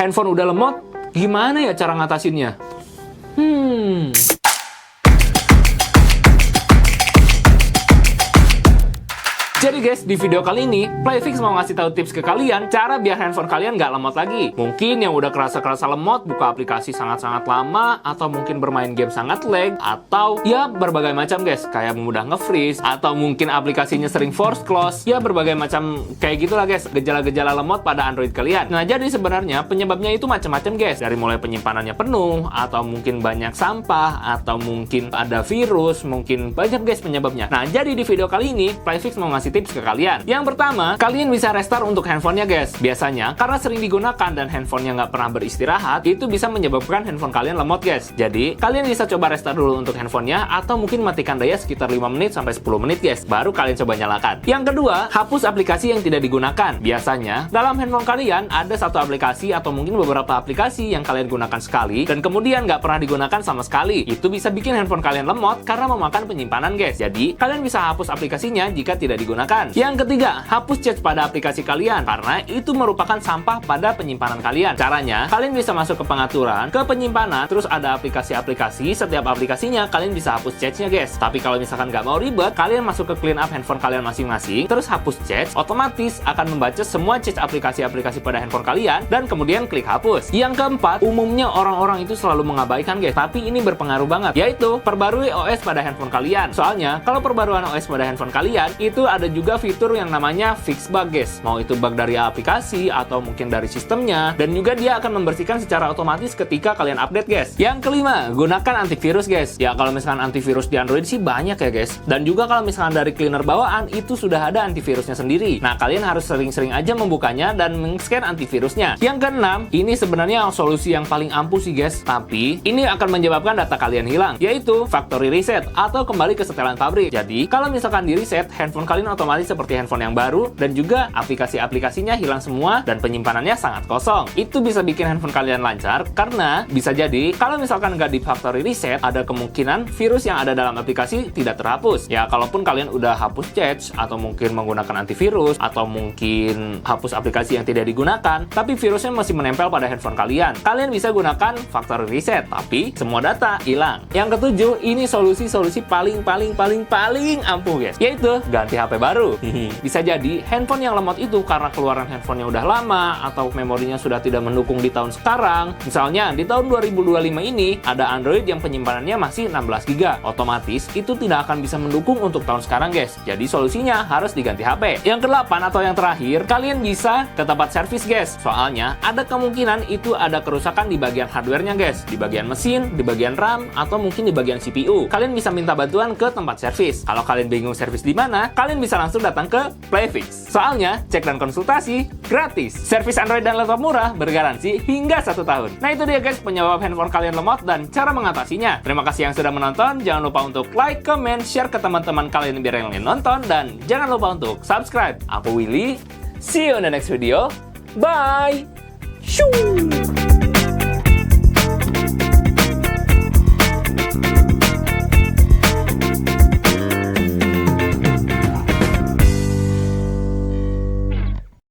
handphone udah lemot, gimana ya cara ngatasinnya? Jadi guys, di video kali ini, Playfix mau ngasih tahu tips ke kalian cara biar handphone kalian nggak lemot lagi. Mungkin yang udah kerasa-kerasa lemot, buka aplikasi sangat-sangat lama, atau mungkin bermain game sangat lag, atau ya berbagai macam guys, kayak mudah nge-freeze, atau mungkin aplikasinya sering force close, ya berbagai macam kayak gitulah guys, gejala-gejala lemot pada Android kalian. Nah jadi sebenarnya penyebabnya itu macam-macam guys, dari mulai penyimpanannya penuh, atau mungkin banyak sampah, atau mungkin ada virus, mungkin banyak guys penyebabnya. Nah jadi di video kali ini, Playfix mau ngasih tips ke kalian. Yang pertama, kalian bisa restart untuk handphonenya guys. Biasanya, karena sering digunakan dan handphonenya nggak pernah beristirahat, itu bisa menyebabkan handphone kalian lemot guys. Jadi, kalian bisa coba restart dulu untuk handphonenya, atau mungkin matikan daya sekitar 5 menit sampai 10 menit guys, baru kalian coba nyalakan. Yang kedua, hapus aplikasi yang tidak digunakan. Biasanya, dalam handphone kalian ada satu aplikasi atau mungkin beberapa aplikasi yang kalian gunakan sekali, dan kemudian nggak pernah digunakan sama sekali. Itu bisa bikin handphone kalian lemot karena memakan penyimpanan guys. Jadi, kalian bisa hapus aplikasinya jika tidak digunakan. Yang ketiga, hapus chat pada aplikasi kalian karena itu merupakan sampah pada penyimpanan kalian. Caranya, kalian bisa masuk ke pengaturan, ke penyimpanan, terus ada aplikasi-aplikasi, setiap aplikasinya kalian bisa hapus chatnya guys. Tapi kalau misalkan nggak mau ribet, kalian masuk ke clean up handphone kalian masing-masing, terus hapus chat, otomatis akan membaca semua chat aplikasi-aplikasi pada handphone kalian, dan kemudian klik hapus. Yang keempat, umumnya orang-orang itu selalu mengabaikan guys, tapi ini berpengaruh banget, yaitu perbarui OS pada handphone kalian. Soalnya, kalau perbaruan OS pada handphone kalian, itu ada juga fitur yang namanya fix bug guys. Mau itu bug dari aplikasi atau mungkin dari sistemnya, dan juga dia akan membersihkan secara otomatis ketika kalian update guys. Yang kelima, gunakan antivirus guys. Ya kalau misalkan antivirus di Android sih banyak ya guys. Dan juga kalau misalkan dari cleaner bawaan itu sudah ada antivirusnya sendiri. Nah kalian harus sering-sering aja membukanya dan men-scan antivirusnya. Yang keenam, ini sebenarnya solusi yang paling ampuh sih guys, tapi ini akan menyebabkan data kalian hilang, yaitu factory reset atau kembali ke setelan pabrik. Jadi kalau misalkan di reset, handphone kalian otomatis seperti handphone yang baru, dan juga aplikasi-aplikasinya hilang semua dan penyimpanannya sangat kosong. Itu bisa bikin handphone kalian lancar karena bisa jadi kalau misalkan nggak di factory reset, ada kemungkinan virus yang ada dalam aplikasi tidak terhapus. Ya kalaupun kalian udah hapus chat atau mungkin menggunakan antivirus atau mungkin hapus aplikasi yang tidak digunakan, tapi virusnya masih menempel pada handphone kalian, kalian bisa gunakan factory reset, tapi semua data hilang. Yang ketujuh, ini solusi paling ampuh guys, yaitu ganti HP baru. Bisa jadi handphone yang lemot itu karena keluaran handphonenya udah lama atau memorinya sudah tidak mendukung di tahun sekarang. Misalnya di tahun 2025 ini ada Android yang penyimpanannya masih 16 GB. Otomatis itu tidak akan bisa mendukung untuk tahun sekarang guys. Jadi solusinya harus diganti HP. Yang ke-8 atau yang terakhir, kalian bisa ke tempat servis guys. Soalnya ada kemungkinan itu ada kerusakan di bagian hardware-nya guys, di bagian mesin, di bagian RAM, atau mungkin di bagian CPU. Kalian bisa minta bantuan ke tempat servis. Kalau kalian bingung servis di mana, kalian bisa langsung datang ke Playfix. Soalnya, cek dan konsultasi gratis. Servis Android dan laptop murah bergaransi hingga 1 tahun. Nah itu dia guys penyebab handphone kalian lemot dan cara mengatasinya. Terima kasih yang sudah menonton. Jangan lupa untuk like, comment, share ke teman-teman kalian biar yang lain nonton. Dan jangan lupa untuk subscribe. Aku Willy. See you in the next video. Bye. Shoo.